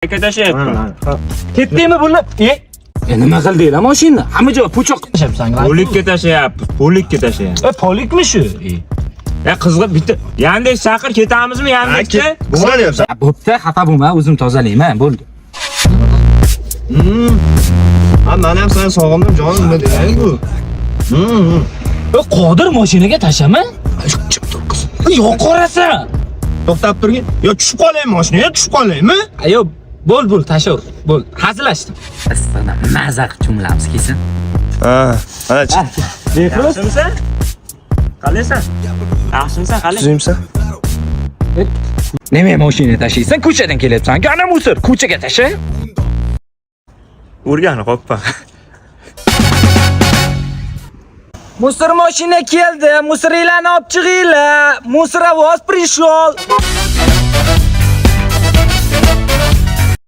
Aka tashyapman. Ketdingmi buni? Nima qildinglar mashinani? Hamma joy po'choq Tashyapsan. Polikka tashyapti. Polikka tashyapti. Polikmi shu? Ya qizg'ib bitta. Yandex chaqir ketamizmi Yandexga? Nima deyapsan? bo'pti, xafa bo'lma, o'zim tozalayman, bo'ldi. Ha, men ham seni sog'indim, jonim, nima deyang bu? Qodir mashinaga tashlama. Chip tur qiz. Yo'q qorasan. To'xtab turgin. Yo tushib qolaymi mashinaga? Tushib qolaymi? Ayo, bo'l, tashavur. Bo'l, hazillashdim. Aslan, mazaq jumlamiz kelsin. Ha, ana chiq. Yaxshimisan? Qalaysan? Yaxshimisan? Qalay? Tuzimsan? Nima mashina tashiysan? Ko'chadan kelyapsan. Ana musor, ko'chaga tasha. O'rganib qopman. Musor mashina keldi. Musorlarni olib chiqinglar. Musoravoz prishol.